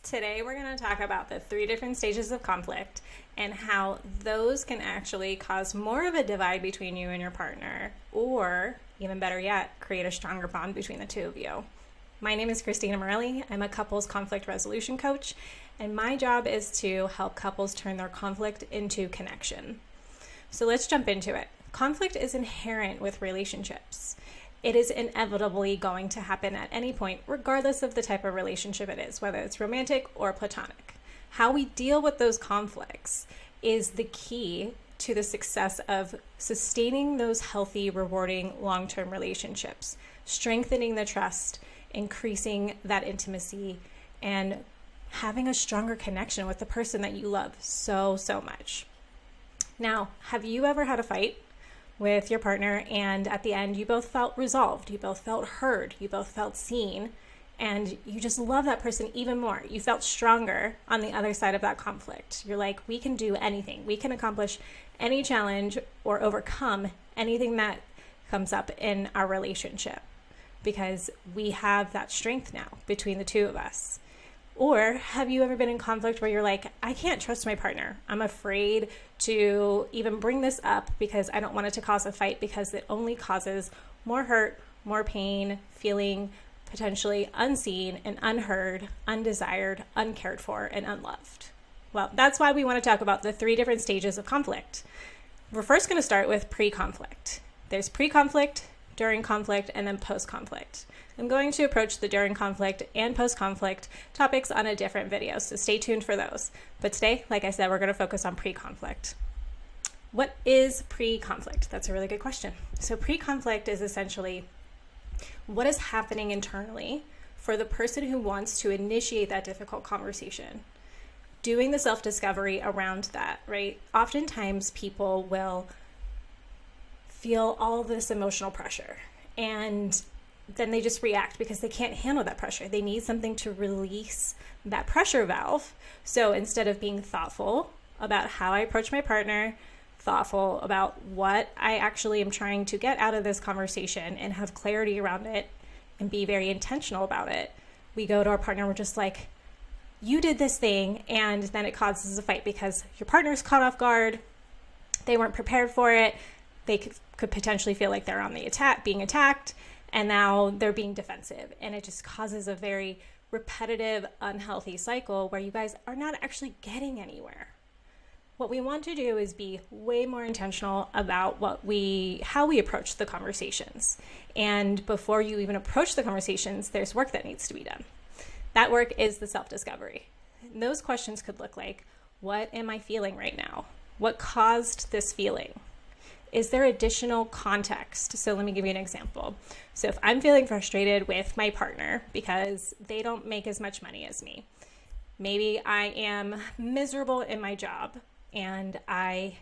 Today we're going to talk about the 3 different stages of conflict and how those can actually cause more of a divide between you and your partner, or even better yet, create a stronger bond between the two of you. My name is Christina Morelli. I'm a couples conflict resolution coach, and my job is to help couples turn their conflict into connection. So let's jump into it. Conflict is inherent with relationships. It is inevitably going to happen at any point, regardless of the type of relationship it is, whether it's romantic or platonic. How we deal with those conflicts is the key to the success of sustaining those healthy, rewarding, long-term relationships, strengthening the trust, increasing that intimacy, and having a stronger connection with the person that you love so much. Now, have you ever had a fight with your partner and at the end you both felt resolved, you both felt heard, you both felt seen, and you just love that person even more? You felt stronger on the other side of that conflict. You're like, we can do anything. We can accomplish any challenge or overcome anything that comes up in our relationship because we have that strength now between the two of us. Or have you ever been in conflict where you're like, I can't trust my partner. I'm afraid to even bring this up because I don't want it to cause a fight because it only causes more hurt, more pain, feeling potentially unseen and unheard, undesired, uncared for, and unloved. Well, that's why we want to talk about the 3 different stages of conflict. We're first going to start with pre-conflict. There's pre-conflict, during conflict, and then post-conflict. I'm going to approach the during conflict and post-conflict topics on a different video, so stay tuned for those. But today, like I said, we're going to focus on pre-conflict. What is pre-conflict? That's a really good question. So pre-conflict is essentially what is happening internally for the person who wants to initiate that difficult conversation. Doing the self-discovery around that, right? Oftentimes people will feel all this emotional pressure and then they just react because they can't handle that pressure. They need something to release that pressure valve. So instead of being thoughtful about how I approach my partner, thoughtful about what I actually am trying to get out of this conversation and have clarity around it and be very intentional about it, we go to our partner, we're just like, you did this thing, and then it causes a fight because your partner's caught off guard, they weren't prepared for it, they could potentially feel like they're on the attack, being attacked, and now they're being defensive. And it just causes a very repetitive, unhealthy cycle where you guys are not actually getting anywhere. What we want to do is be way more intentional about how we approach the conversations. And before you even approach the conversations, there's work that needs to be done. That work is the self-discovery. And those questions could look like, what am I feeling right now? What caused this feeling? Is there additional context? So let me give you an example. So if I'm feeling frustrated with my partner because they don't make as much money as me, maybe I am miserable in my job and I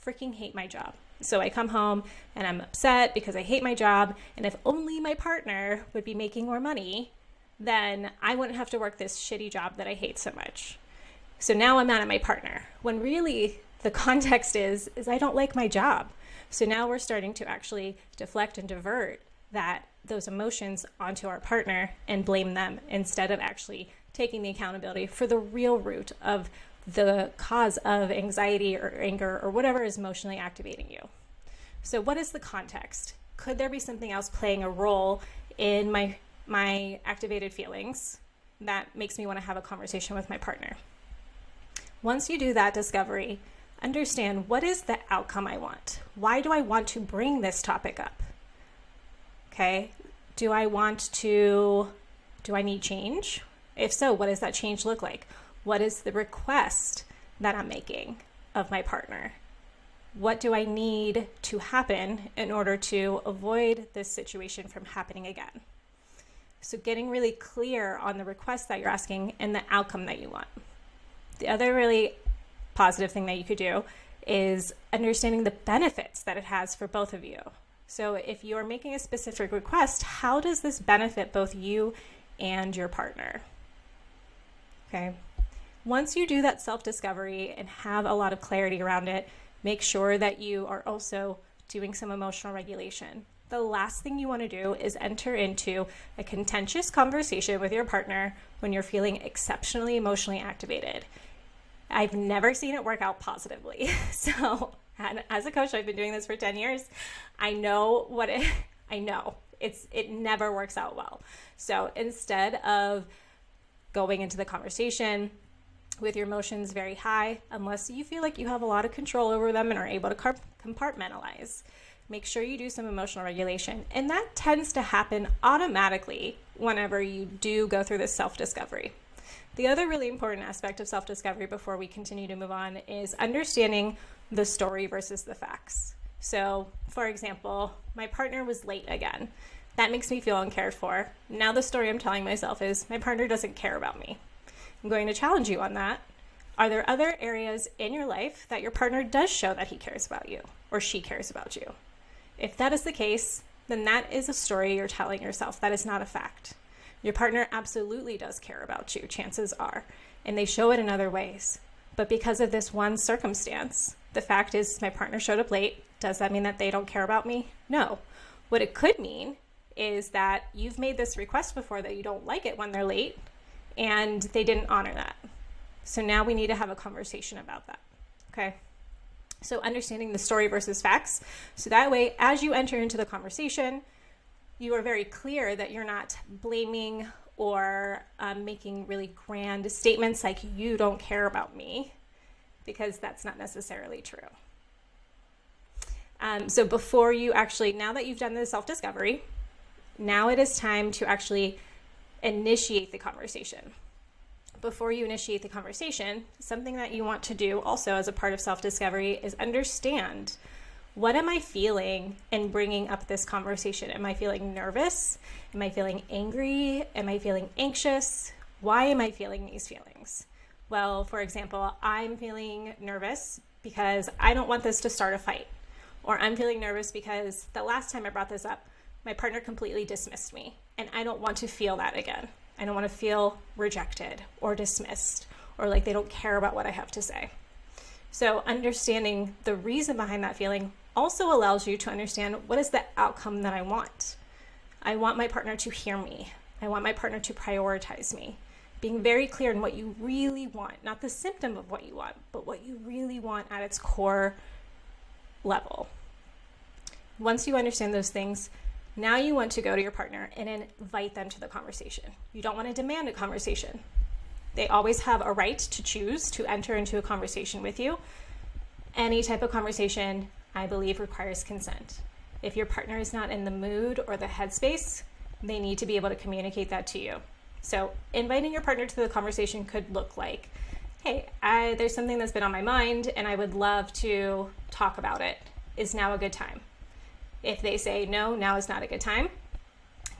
freaking hate my job. So I come home and I'm upset because I hate my job. And if only my partner would be making more money, then I wouldn't have to work this shitty job that I hate so much. So now I'm mad at my partner when really the context is I don't like my job. So now we're starting to actually deflect and divert those emotions onto our partner and blame them instead of actually taking the accountability for the real root of the cause of anxiety or anger or whatever is emotionally activating you. So what is the context? Could there be something else playing a role in my activated feelings that makes me want to have a conversation with my partner? Once you do that discovery, understand, what is the outcome I want? Why do I want to bring this topic up? Okay. Do I need change? If so, what does that change look like? What is the request that I'm making of my partner? What do I need to happen in order to avoid this situation from happening again? So getting really clear on the request that you're asking and the outcome that you want. The other really positive thing that you could do is understanding the benefits that it has for both of you. So if you're making a specific request, how does this benefit both you and your partner? Okay. Once you do that self-discovery and have a lot of clarity around it, make sure that you are also doing some emotional regulation. The last thing you want to do is enter into a contentious conversation with your partner when you're feeling exceptionally emotionally activated. I've never seen it work out positively. So, and as a coach, I've been doing this for 10 years. I know it never works out well. So instead of going into the conversation with your emotions very high, unless you feel like you have a lot of control over them and are able to compartmentalize, make sure you do some emotional regulation. And that tends to happen automatically whenever you do go through this self-discovery. The other really important aspect of self-discovery before we continue to move on is understanding the story versus the facts. So, for example, my partner was late again. That makes me feel uncared for. Now the story I'm telling myself is my partner doesn't care about me. I'm going to challenge you on that. Are there other areas in your life that your partner does show that he cares about you or she cares about you? If that is the case, then that is a story you're telling yourself. That is not a fact. Your partner absolutely does care about you, chances are, and they show it in other ways. But because of this one circumstance, the fact is my partner showed up late. Does that mean that they don't care about me? No. What it could mean is that you've made this request before that you don't like it when they're late, and they didn't honor that. So now we need to have a conversation about that, okay? So understanding the story versus facts. So that way, as you enter into the conversation, you are very clear that you're not blaming or making really grand statements like you don't care about me, because that's not necessarily true. So before you actually, now that you've done the self-discovery, now it is time to actually initiate the conversation. Before you initiate the conversation, something that you want to do also as a part of self-discovery is understand, what am I feeling in bringing up this conversation? Am I feeling nervous? Am I feeling angry? Am I feeling anxious? Why am I feeling these feelings? Well, for example, I'm feeling nervous because I don't want this to start a fight. Or I'm feeling nervous because the last time I brought this up, my partner completely dismissed me, and I don't want to feel that again. I don't want to feel rejected or dismissed or like they don't care about what I have to say. So understanding the reason behind that feeling also allows you to understand, what is the outcome that I want? I want my partner to hear me. I want my partner to prioritize me. Being very clear in what you really want, not the symptom of what you want, but what you really want at its core level. Once you understand those things, now you want to go to your partner and invite them to the conversation. You don't want to demand a conversation. They always have a right to choose to enter into a conversation with you. Any type of conversation, I believe, requires consent. If your partner is not in the mood or the headspace, they need to be able to communicate that to you. So inviting your partner to the conversation could look like, hey, there's something that's been on my mind and I would love to talk about it. Is now a good time? If they say, no, now is not a good time,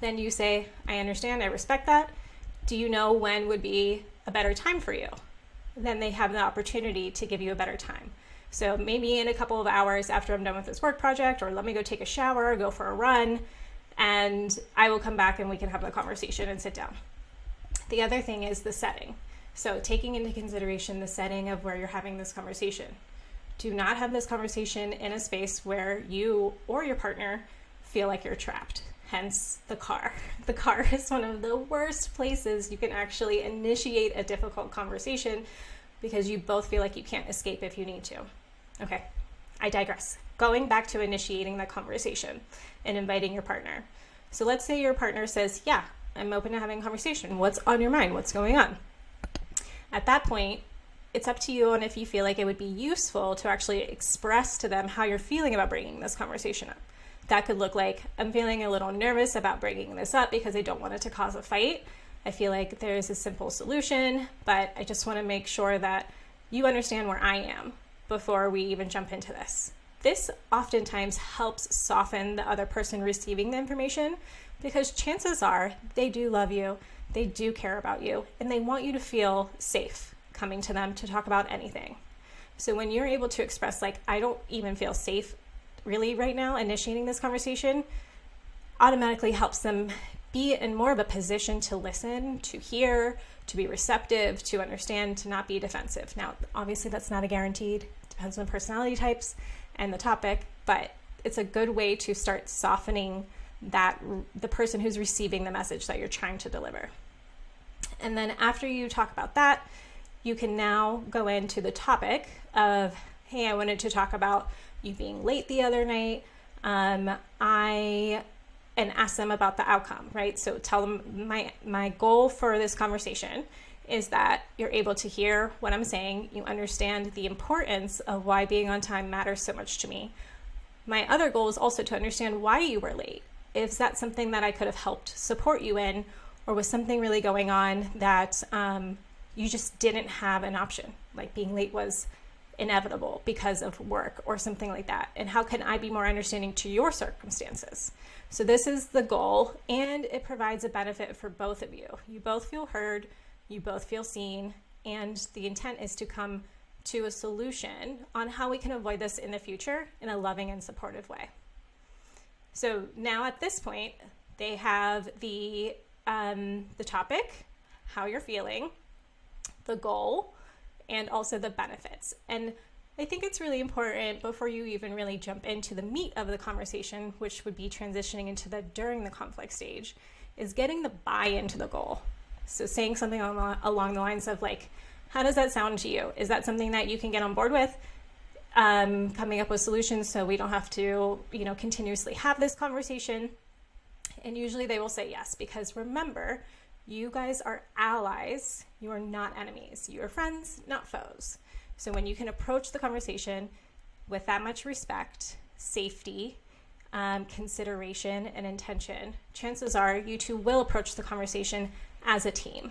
then you say, I understand, I respect that. Do you know when would be a better time for you? Then they have the opportunity to give you a better time. So maybe in a couple of hours after I'm done with this work project, or let me go take a shower, go for a run, and I will come back and we can have a conversation and sit down. The other thing is the setting. So taking into consideration the setting of where you're having this conversation. Do not have this conversation in a space where you or your partner feel like you're trapped. Hence the car. The car is one of the worst places you can actually initiate a difficult conversation because you both feel like you can't escape if you need to. Okay, I digress. Going back to initiating that conversation and inviting your partner. So let's say your partner says, yeah, I'm open to having a conversation. What's on your mind? What's going on? At that point, it's up to you on if you feel like it would be useful to actually express to them how you're feeling about bringing this conversation up. That could look like, I'm feeling a little nervous about bringing this up because I don't want it to cause a fight. I feel like there's a simple solution, but I just want to make sure that you understand where I am before we even jump into this. This oftentimes helps soften the other person receiving the information because chances are they do love you, they do care about you, and they want you to feel safe coming to them to talk about anything. So when you're able to express, like, I don't even feel safe really right now initiating this conversation, automatically helps them be in more of a position to listen, to hear, to be receptive, to understand, to not be defensive. Now, obviously that's not a guaranteed, depends on personality types and the topic, but it's a good way to start softening the person who's receiving the message that you're trying to deliver. And then after you talk about that, you can now go into the topic of, hey, I wanted to talk about you being late the other night. And ask them about the outcome, right? So tell them my goal for this conversation is that you're able to hear what I'm saying. You understand the importance of why being on time matters so much to me. My other goal is also to understand why you were late. Is that something that I could have helped support you in, or was something really going on that you just didn't have an option, like being late was inevitable because of work or something like that? And how can I be more understanding to your circumstances? So this is the goal, and it provides a benefit for both of you. You both feel heard, you both feel seen, and the intent is to come to a solution on how we can avoid this in the future in a loving and supportive way. So now at this point, they have the topic, how you're feeling, the goal, and also the benefits. And I think it's really important before you even really jump into the meat of the conversation, which would be transitioning into the during the conflict stage, is getting the buy-in to the goal. So saying something along the lines of like, how does that sound to you? Is that something that you can get on board with? Coming up with solutions so we don't have to, continuously have this conversation. And usually they will say yes, because remember, you guys are allies. You are not enemies. You are friends, not foes. So when you can approach the conversation with that much respect, safety, consideration, and intention, chances are you two will approach the conversation as a team.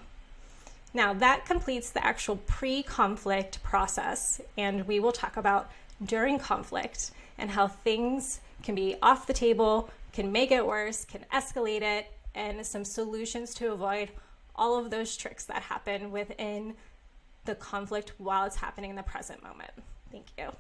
Now that completes the actual pre-conflict process, and we will talk about during conflict and how things can be off the table, can make it worse, can escalate it, and some solutions to avoid all of those tricks that happen within the conflict while it's happening in the present moment. Thank you.